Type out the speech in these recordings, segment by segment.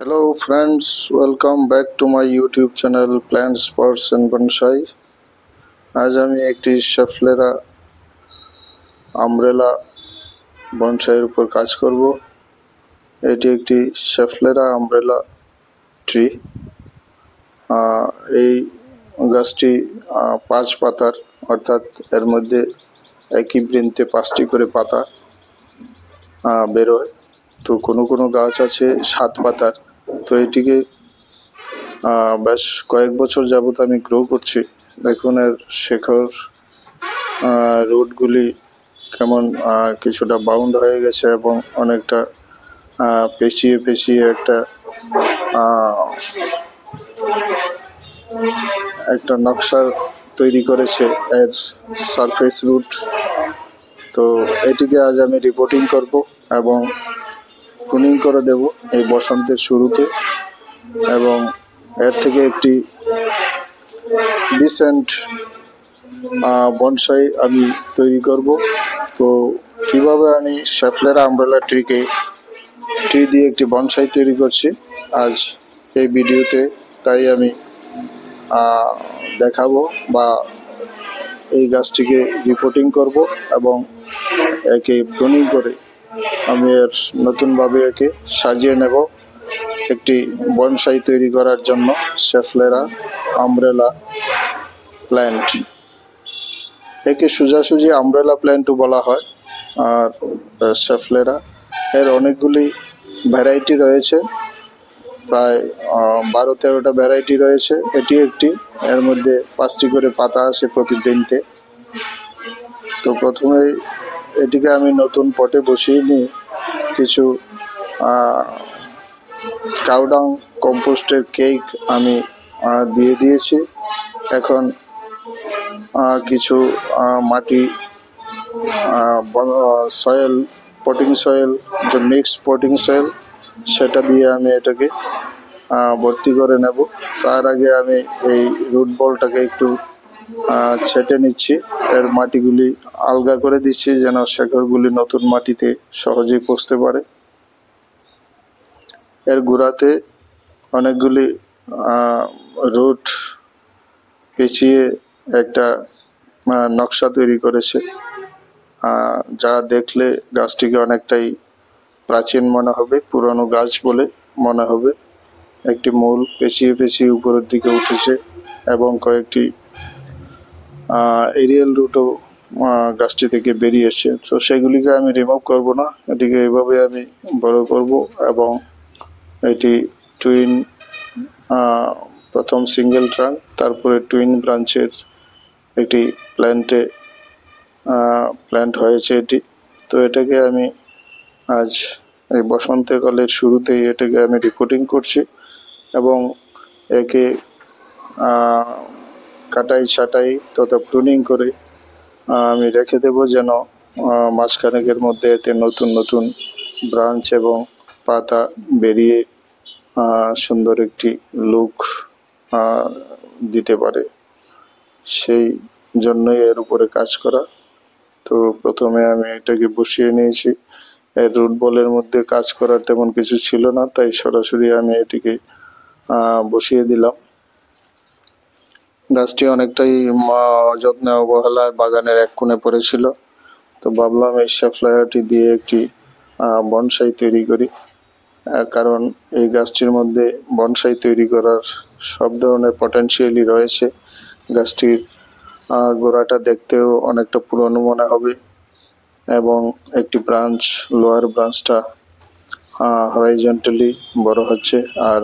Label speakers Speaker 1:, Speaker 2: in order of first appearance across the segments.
Speaker 1: Hello friends, welcome back to my YouTube channel Plants, Pots and Bonsai. আজ আমি একটি schefflera umbrella বনসাইয়ের উপর কাজ করব। এটি একটি শেফলেরা আমব্রেলা ট্রি। এই গাছটি 5 পাতার, অর্থাৎ এর মধ্যে একই বৃন্তে 5টি করে পাতা বেরোয়। তো কোনো গাছ আছে 7 পাতার। তো এটিকে বেশ কয়েক বছর যাবত আমি গ্রো করছি। দেখুন এর শেকড় রুটগুলি কেমন কিছুটা বাউন্ড হয়ে গেছে এবং অনেকটা পেঁচিয়ে একটা নকশা তৈরি করেছে এর সারফেস রুট। তো এটিকে আজ আমি রিপোর্টিং করব এবং প্রুনিং করে দেব এই বসন্তের শুরুতে, এবং এর থেকে একটি ডিসেন্ট বনসাই আমি তৈরি করব। তো কিভাবে আমি শেফলেরা আমব্রেলা ট্রি দিয়ে একটি বনসাই তৈরি করছি আজ এই ভিডিওতে, তাই আমি দেখাবো বা এই গাছটিকে রিপোর্টিং করব এবং একে প্রুনিং করে আমি এর নতুনভাবে একে সাজিয়ে নেব একটি বনসাই তৈরি করার জন্য। শেফলেরা আমব্রেলা প্ল্যান্ট, একে সোজাসুজি আমব্রেলা প্ল্যান্টও বলা হয়। আর শেফলেরা এর অনেকগুলি ভ্যারাইটি রয়েছে, প্রায় 12-13টা ভ্যারাইটি রয়েছে। এটি একটি, এর মধ্যে 5টি করে পাতা আছে প্রতি বৃন্তে। তো প্রথমে এটিকে আমি নতুন পটে বসিয়ে নিয়ে কিছু কাউডাং কম্পোস্টের কেক আমি দিয়ে দিয়েছি। এখন কিছু মাটি সয়েল, পটিং সয়েল, যে মিক্সড পটিং সয়েল, সেটা দিয়ে আমি এটাকে ভর্তি করে নেব। তার আগে আমি এই রুট বলটাকে একটু ছেটে নিচ্ছি, এর মাটিগুলি আলগা করে দিচ্ছি যেন শেকড়গুলি নতুন মাটিতে সহজেই পৌঁছতে পারে। এর গোড়াতে অনেকগুলি রুট পেঁচিয়ে একটা নকশা তৈরি করেছে, যা দেখলে গাছটিকে অনেকটাই প্রাচীন মনে হবে, পুরনো গাছ বলে মনে হবে। একটি মূল পেঁচিয়ে উপরের দিকে উঠেছে এবং কয়েকটি এরিয়াল রুটও গাছটি থেকে বেরিয়েছে। তো সেগুলিকে আমি রিমুভ করব না, এটিকে এভাবে আমি বড় করব এবং এটি টুইন, প্রথম সিঙ্গেল ট্রাঙ্ক, তারপরে টুইন ব্রাঞ্চের একটি প্ল্যান্ট হয়েছে এটি। তো এটাকে আমি আজ এই বসন্তকালের শুরুতেই এটাকে আমি রিপোর্টিং করছি এবং একে কাটাই ছাটাই তথা প্রুনিং করে আমি রেখে দেব, যেন মাসখানেকের মধ্যে এতে নতুন ব্রাঞ্চ এবং পাতা বেরিয়ে সুন্দর একটি লুক দিতে পারে। সেই জন্যই এর উপরে কাজ করা। তো প্রথমে আমি এটাকে বসিয়ে নিয়েছি। এর রুট বলের মধ্যে কাজ করার তেমন কিছু ছিল না, তাই সরাসরি আমি এটিকে বসিয়ে দিলাম। গাছটি অনেকটাই যত্নে অবহেলায় বাগানের এক কোণে পড়েছিল। তো ভাবলাম এই শেফলেরাটি দিয়ে একটি বনসাই তৈরি করি, কারণ এই গাছটির মধ্যে বনসাই তৈরি করার সব ধরনের পটেনশিয়ালই রয়েছে। গাছটির গোড়াটা দেখতেও অনেকটা পুরনো মনে হবে এবং একটি ব্রাঞ্চ, লোয়ার ব্রাঞ্চটা হরাইজন্টালি বড় হচ্ছে, আর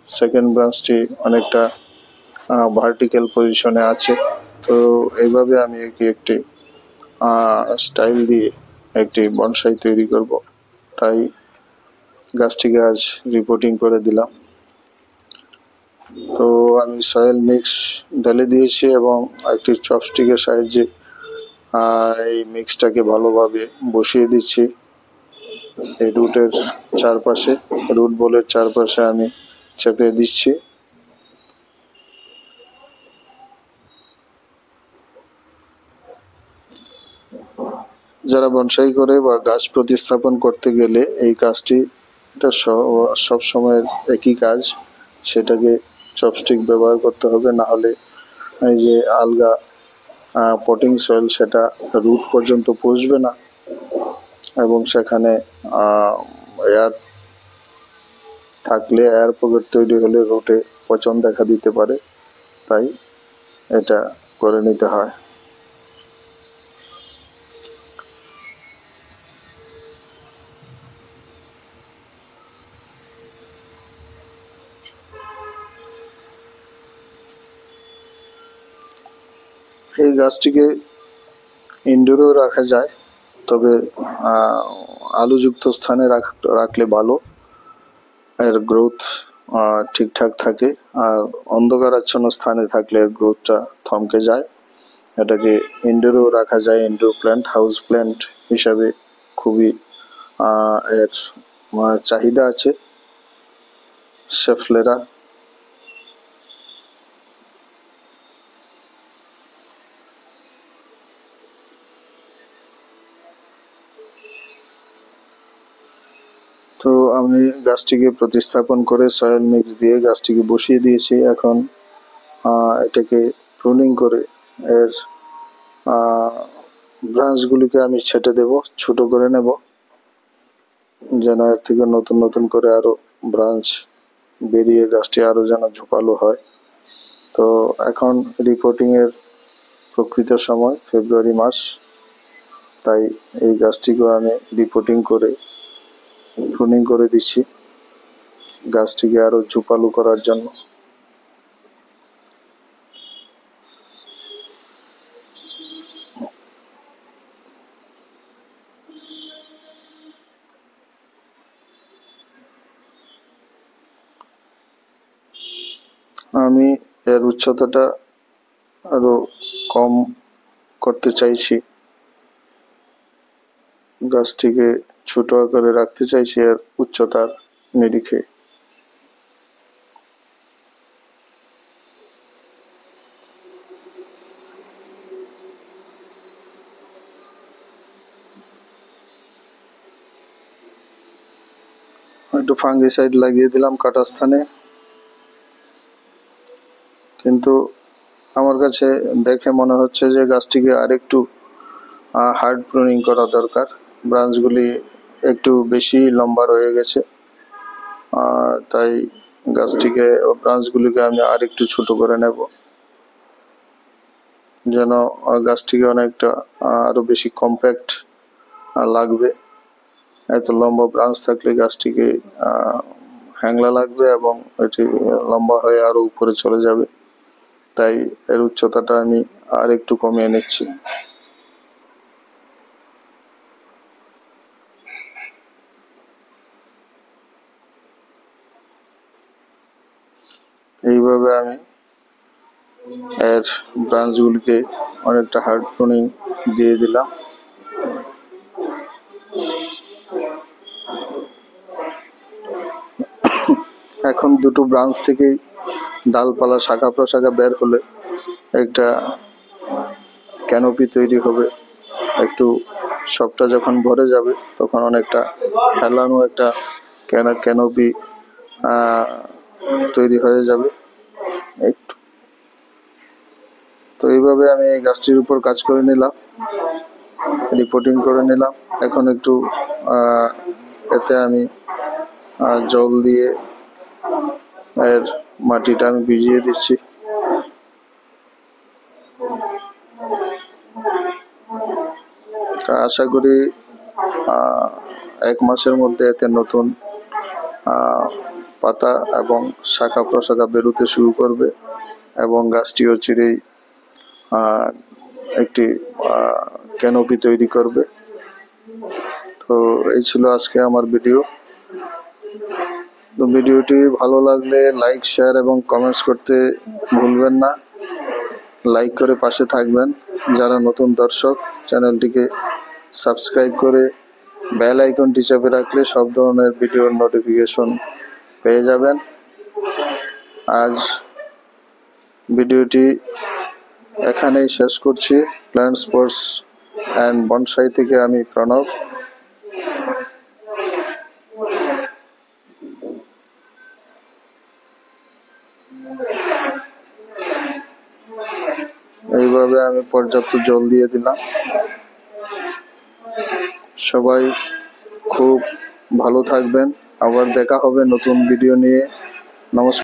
Speaker 1: সেকেন্ড ব্রাঞ্চটি অনেকটা ভার্টিক্যাল পজিশনে আছে। তো এইভাবে আমি একটি স্টাইল দিয়ে একটি বনসাই তৈরি করব, তাই গাছটিকে আজ রিপোর্টিং করে দিলাম। তো আমি সয়েল মিক্স ঢেলে দিয়েছি এবং একটি চপস্টিকের সাহায্যে এই মিক্সটাকে ভালোভাবে বসিয়ে দিচ্ছি এই রুট বলের চারপাশে আমি চেপে দিচ্ছি। যারা বনসাই করে বা গাছ প্রতিস্থাপন করতে গেলে এই কাজটি এটা সব সময় একই কাজ, সেটাকে চপস্টিক ব্যবহার করতে হবে, না হলে এই যে আলগা পটিং সয়েল সেটা রুট পর্যন্ত পৌঁছবে না এবং সেখানে এয়ার থাকলে এয়ার পকেট তৈরি হলে রুটে পচন দেখা দিতে পারে, তাই এটা করে নিতে হয়। এই গাছটিকে ইনডোরেও রাখা যায়, তবে আলোযুক্ত স্থানে রাখলে ভালো, এর গ্রোথ ঠিকঠাক থাকে। আর অন্ধকারাচ্ছন্ন স্থানে থাকলে এর গ্রোথটা থমকে যায়। এটাকে ইনডোরেও রাখা যায়, ইনডোর প্ল্যান্ট, হাউস প্ল্যান্ট হিসাবে খুবই এর চাহিদা আছে। শেফলেরা তো আমি গাছটিকে প্রতিস্থাপন করে সয়েল মিক্স দিয়ে গাছটিকে বসিয়ে দিয়েছি। এখন এটাকে প্রুনিং করে এর ব্রাঞ্চগুলিকে আমি ছেটে দেব, ছোট করে নেব, যেন এর থেকে নতুন নতুন করে আরো ব্রাঞ্চ বেরিয়ে গাছটি আরো যেন ঝোপালো হয়। তো এখন রিপোর্টিং এর প্রকৃত সময় ফেব্রুয়ারি মাস, তাই এই গাছটিকেও আমি রিপোর্টিং করে প্রুনিং করে দিচ্ছি গাছটিকে আরো ঝোপালো করার জন্য। আমি এর উচ্চতাটা আরো কম করতে চাইছি, গাছটিকে ছোট আকারে রাখতে চাইছি এর উচ্চতার নিরিখে। একটু ফাঙ্গিসাইড লাগিয়ে দিলাম কাটা স্থানে, কিন্তু আমার কাছে দেখে মনে হচ্ছে যে গাছটিকে আরেকটু হার্ড প্রুনিং করা দরকার। ব্রাঞ্চগুলি একটু বেশি লম্বা রয়ে গেছে, তাই ব্রাঞ্চগুলিকে আমি আর একটু ছোট করে নেব, যেন গাছটিকে অনেকটা আরো বেশি কম্প্যাক্ট লাগবে। এত লম্বা ব্রাঞ্চ থাকলে গাছটিকে হ্যাংলা লাগবে এবং এটি লম্বা হয়ে আরো উপরে চলে যাবে, তাই এর উচ্চতাটা আমি আর একটু কমিয়ে নিচ্ছি। এইভাবে আমি এর ব্রাঞ্চগুলিকে অনেকটা হার্ড প্রুনিং দিয়ে দিলাম। এখন দুটো ব্রাঞ্চ থেকেই ডালপালা শাখা প্রশাখা বের হলে একটা ক্যানোপি তৈরি হবে। একটু সবটা যখন ভরে যাবে তখন অনেকটা হেলানো একটা ক্যানোপি তৈরি হয়ে যাবে একটু। তো এইভাবে আমি এই গাছটির উপর কাজ করে নিলাম, রিপোর্টিং করে নিলাম। এখন একটু এতে আমি জল দিয়ে এর মাটিটা আমি ভিজিয়ে দিচ্ছি। আশা করি 1 মাসের মধ্যে এতে নতুন পাতা এবং শাখা প্রশাখা বেরোতে শুরু করবে এবং গাছটিও চিরেই একটি ক্যানোপি তৈরি করবে। তো এই ছিল আজকে আমার ভিডিও। তো ভিডিওটি ভালো লাগলে লাইক, শেয়ার এবং কমেন্টস করতে ভুলবেন না। লাইক করে পাশে থাকবেন। যারা নতুন দর্শক, চ্যানেলটিকে সাবস্ক্রাইব করে বেল আইকনটি চেপে রাখলে সব ধরনের ভিডিওর নোটিফিকেশন পেয়ে যাবেন। আজ ভিডিওটি এখানেই শেষ করছি। প্ল্যান্ট স্পোর্টস অ্যান্ড বনসাই থেকে আমি প্রণব। এইভাবে আমি পর্যাপ্ত জল দিয়ে দিলাম। সবাই খুব ভালো থাকবেন, আবার দেখা হবে নতুন ভিডিও নিয়ে। নমস্কার।